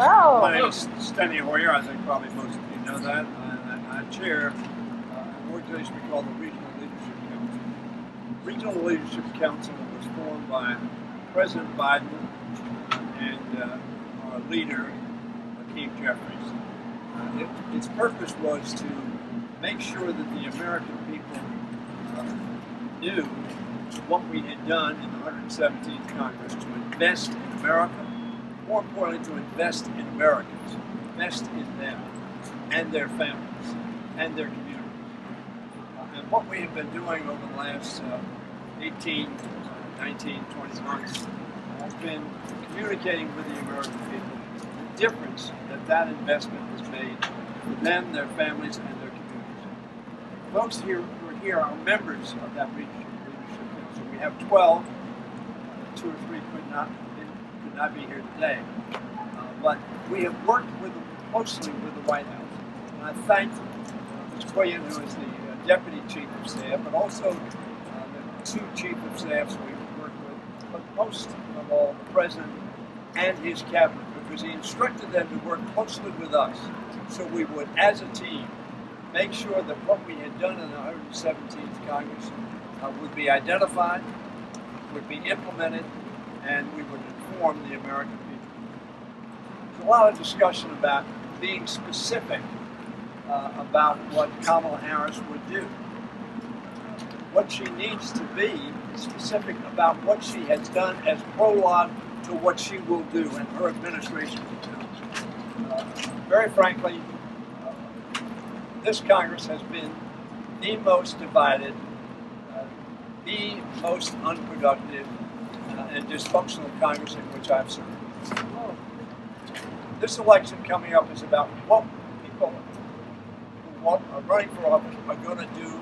Hello. My name is Steny Hoyer. I think probably most of you know that. I chair an organization we call the Regional Leadership Council. Regional Leadership Council was formed by President Biden and our leader, Hakeem Jeffries. Its purpose was to make sure that the American people knew what we had done in the 117th Congress to invest in America, more importantly, to invest in Americans, invest in them and their families and their communities. And what we have been doing over the last 18, 19, 20 months has been communicating with the American people the difference that investment has made for them, their families, and their communities. Folks who are here are members of that Regional Leadership Council. We have 12. 2 or 3 could not be here today. But we have worked closely with the White House. And I thank Ms. Quillian, who is the Deputy Chief of Staff, but also the 2 Chief of Staffs we've worked with, but most of all, the President and his Cabinet, because he instructed them to work closely with us so we would, as a team, make sure that what we had done in the 117th Congress would be identified, would be implemented, and we would inform the American people. There's a lot of discussion about being specific about what Kamala Harris would do. What she needs to be specific about what she has done as prologue to what she will do and her administration will do. Very frankly, this Congress has been the most divided, the most unproductive, and dysfunctional Congress in which I've served. This election coming up is about what people who are running for office are going to do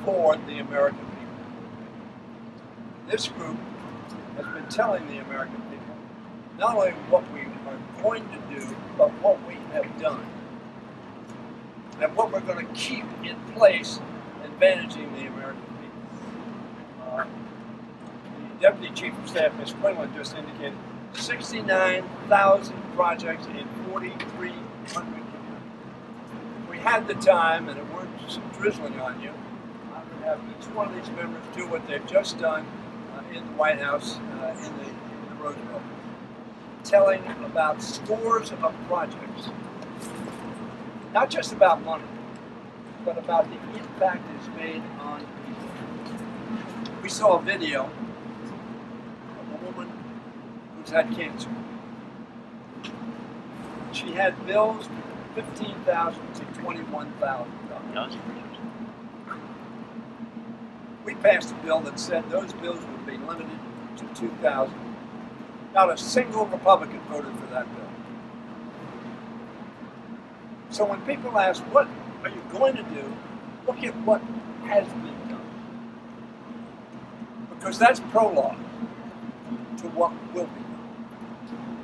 for the American people. This group has been telling the American people not only what we are going to do, but what we have done, and what we're going to keep in place advantaging the American people. The Deputy Chief of Staff, Ms. Quinlan, just indicated 69,000 projects in 4,300 communities. If we had the time and it weren't drizzling on you, I would have each one of these members do what they've just done in the White House, in the Rose Bowl, telling about scores of projects, not just about money, but about the impact it's made on people. We saw a video of a woman who's had cancer. She had bills from $15,000 to $21,000. We passed a bill that said those bills would be limited to $2,000. Not a single Republican voted for that bill. So when people ask, what are you going to do, look at what has been done. Because that's prologue to what will be done.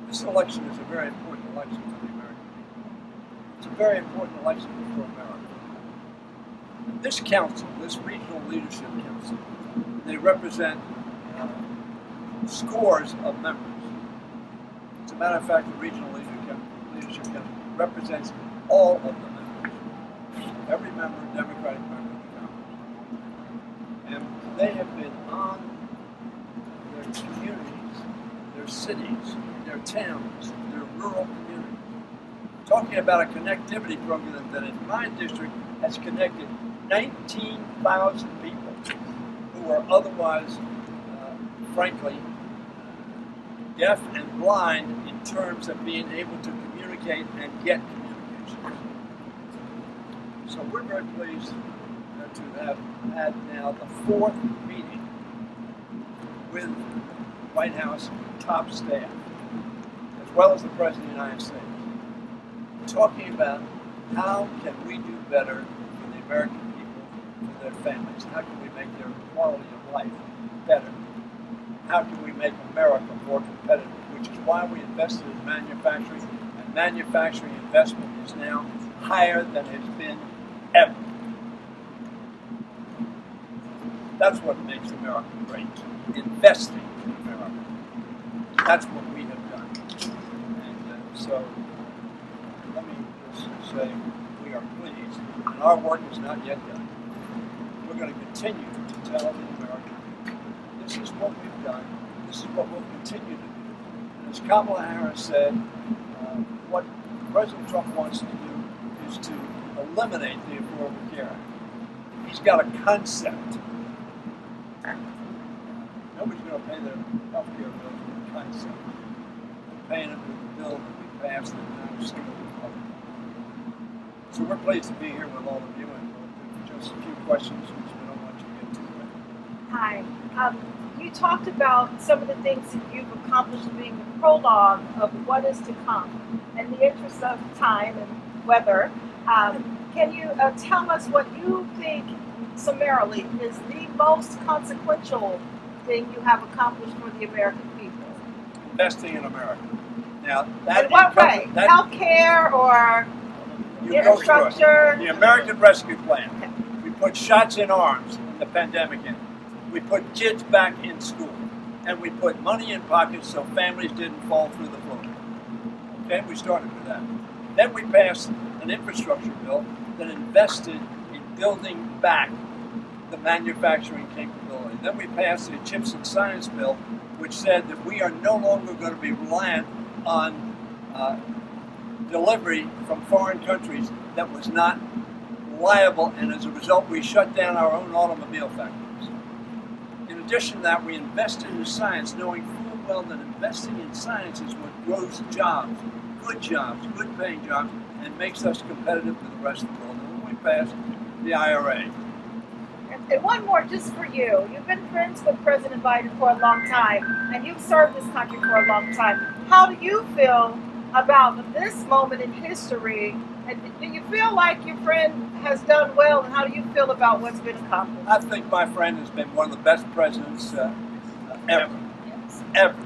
This election is a very important election for the American people. It's a very important election for America. This council, this Regional Leadership Council, they represent scores of members. As a matter of fact, the Regional Leadership Council represents all of the members, every member, Democratic member of the Congress. And they have been on their communities, their cities, their towns, their rural communities, talking about a connectivity program that in my district has connected 19,000 people who are otherwise, frankly, deaf and blind in terms of being able to communicate and get communication. So we're very pleased to have had now the 4th meeting with White House top staff, as well as the President of the United States, talking about how can we do better for the American people, for their families, how can we make their quality of life better, how can we make America more competitive, which is why we invested in manufacturing, and manufacturing investment is now higher than it's been ever. That's what makes America great, investing in America. That's what we have done. And So let me just say we are pleased, and our work is not yet done. We're going to continue to tell the American people, this is what we've done, this is what we'll continue to do. And as Kamala Harris said, what President Trump wants to do is to eliminate the Affordable Care Act. He's got a concept. Nobody's going to pay their health care bills with a concept. They're paying it with the bill that we passed and now still Republican. So we're pleased to be here with all of you, and we'll do just a few questions because we don't want you to get too late. Hi. You talked about some of the things that you've accomplished being the prologue of what is to come. In the interest of time and weather, can you tell us what you think summarily is the most consequential thing you have accomplished for the American people? Investing in America. Now, that in what way? Healthcare or infrastructure? The American Rescue Plan. Okay. We put shots in arms in the pandemic in. We put kids back in school. And we put money in pockets so families didn't fall through the floor. Okay, we started with that. Then we passed an infrastructure bill that invested in building back the manufacturing capability. Then we passed the CHIPS and Science bill, which said that we are no longer going to be reliant on delivery from foreign countries that was not reliable, and as a result, we shut down our own automobile factories. In addition to that, we invested in science, knowing full well that investing in science is what grows jobs, good paying jobs, and makes us competitive with the rest of the world. And when we passed the IRA. And one more just for you. You've been friends with President Biden for a long time, and you've served this country for a long time. How do you feel about this moment in history? And do you feel like your friend has done well, and how do you feel about what's been accomplished? I think my friend has been one of the best presidents ever. Yes. Ever.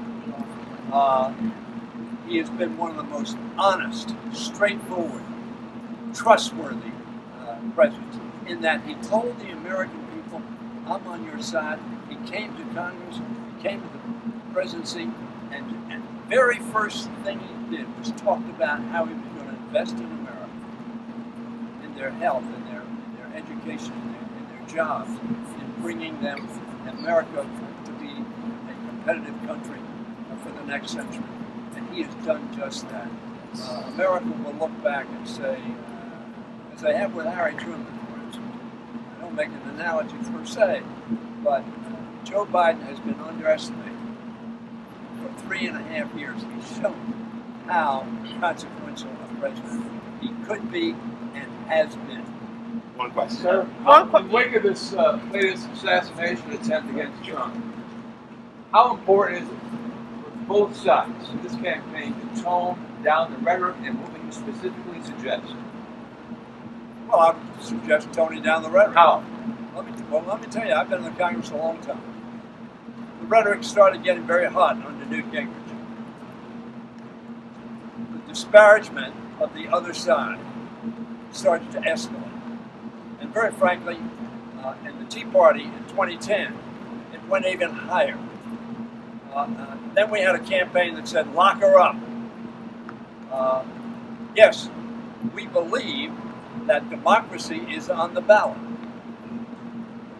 He has been one of the most honest, straightforward, trustworthy presidents in that he told the American people, I'm on your side. He came to Congress, he came to the presidency, and the very first thing he did was talked about how he was going to invest in America, in their health, in their education, in their jobs, in bringing them, America, to be a competitive country for the next century. And he has done just that. America will look back and say, as they have with Harry Truman, for instance, I don't make an analogy per se, but Joe Biden has been underestimated for 3.5 years. He's shown how consequential a president he could be and has been. One question. Sir, in the wake of this latest assassination attempt against Trump, how important is it for both sides in this campaign to tone down the rhetoric and what would you specifically suggest? Well, I would suggest toning down the rhetoric. How? Let me tell you, I've been in the Congress a long time. The rhetoric started getting very hot under Newt Gingrich. The disparagement of the other side started to escalate. And very frankly, in the Tea Party in 2010, it went even higher. Then we had a campaign that said, lock her up. Yes, we believe that democracy is on the ballot.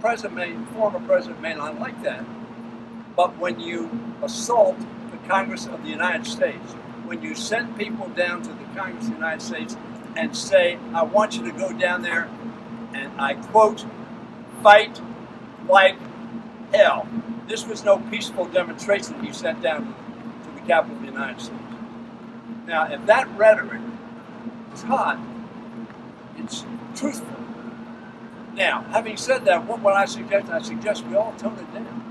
The former president may not like that, but when you assault the Congress of the United States, when you send people down to the Congress of the United States and say, I want you to go down there and I quote, fight like hell. This was no peaceful demonstration you sent down to the Capitol of the United States. Now, if that rhetoric is hot, it's truthful. Now, having said that, what would I suggest? I suggest we all tone it down.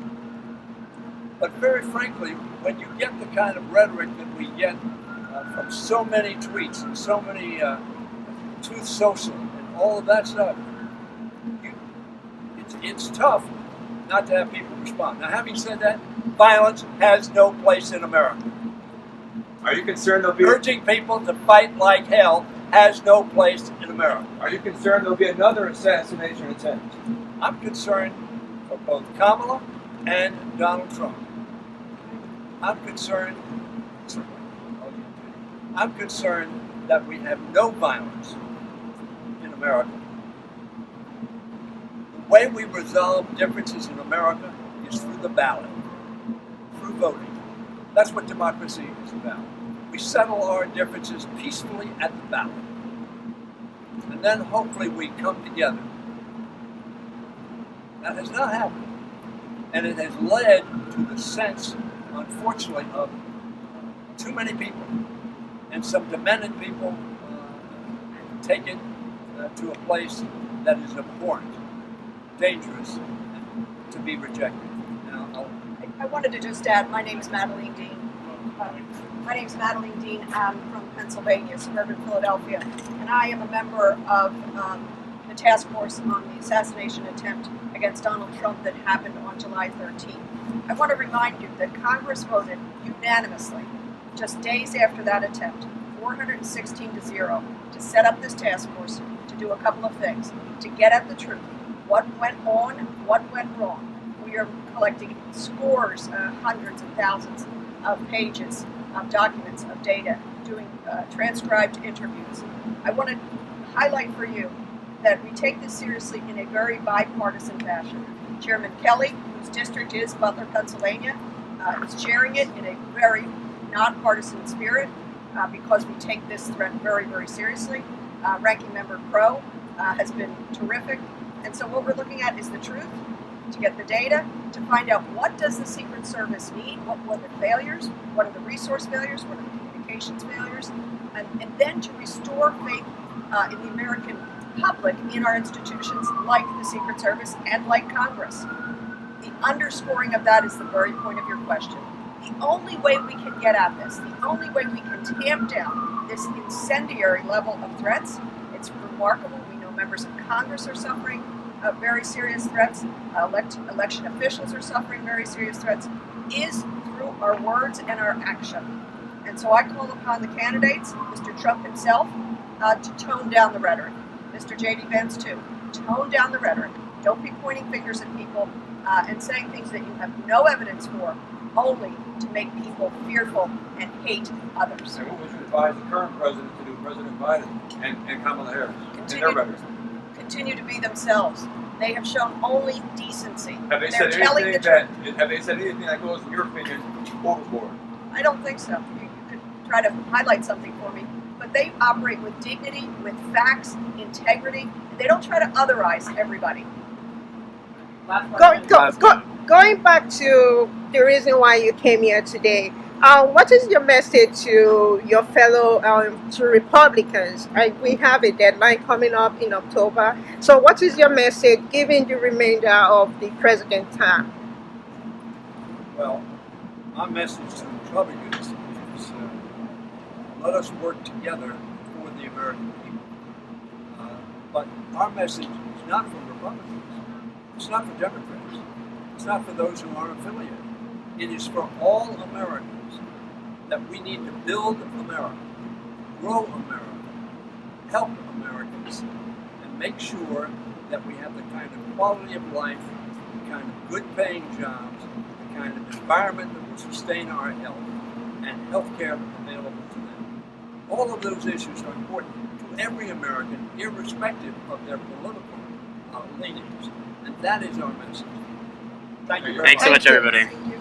But very frankly, when you get the kind of rhetoric that we get from so many tweets and so many Truth Social and all of that stuff, it's tough not to have people respond. Now, having said that, violence has no place in America. Are you concerned there'll be Urging people to fight like hell has no place in America. Are you concerned there'll be another assassination attempt? I'm concerned for both Kamala and Donald Trump. I'm concerned I'm concerned that we have no violence in America. The way we resolve differences in America is through the ballot, through voting. That's what democracy is about. We settle our differences peacefully at the ballot. And then hopefully we come together. That has not happened. And it has led to the sense, unfortunately, of too many people and some demented people taken to a place that is abhorrent, dangerous, and to be rejected. Now, I wanted to just add, my name is Madeline Dean. I'm from Pennsylvania, suburban Philadelphia, and I am a member of the task force on the assassination attempt against Donald Trump that happened on July 13th. I want to remind you that Congress voted unanimously, just days after that attempt, 416-0, to set up this task force to do a couple of things, to get at the truth, what went on, what went wrong. We are collecting scores, hundreds of thousands of pages of documents, of data, doing transcribed interviews. I want to highlight for you that we take this seriously in a very bipartisan fashion. Chairman Kelly, whose district is Butler, Pennsylvania, is chairing it in a very nonpartisan spirit because we take this threat very, very seriously. Ranking Member Crow has been terrific. And so what we're looking at is the truth, to get the data, to find out what does the Secret Service need, what were the failures, what are the resource failures, what are the communications failures, and then to restore faith in the American public in our institutions like the Secret Service and like Congress. The underscoring of that is the very point of your question. The only way we can get at this, the only way we can tamp down this incendiary level of threats, it's remarkable. We know members of Congress are suffering very serious threats, election officials are suffering very serious threats, is through our words and our action. And so I call upon the candidates, Mr. Trump himself, to tone down the rhetoric. Mr. J.D. Vance too, tone down the rhetoric. Don't be pointing fingers at people and saying things that you have no evidence for, only to make people fearful and hate others. And what would you advise the current president to do, President Biden and Kamala Harris, in their rhetoric? Continue to be themselves. They have shown only decency. Have they said anything that goes, in your opinion, overboard? I don't think so. You could try to highlight something for me, but they operate with dignity, with facts, integrity. They don't try to otherize everybody. Going back to the reason why you came here today, what is your message to your fellow to Republicans? We have a deadline coming up in October. So what is your message given the remainder of the president's term? well, my message to the Republicans is let us work together for the American people. But our message is not for Republicans. It's not for Democrats. It's not for those who aren't affiliated. It is for all Americans that we need to build America, grow America, help Americans, and make sure that we have the kind of quality of life, the kind of good paying jobs, the kind of environment that will sustain our health, and health care available to them. All of those issues are important to every American, irrespective of their political leanings. And that is our message. Thank you very much. Thanks so much, everybody. Thank you.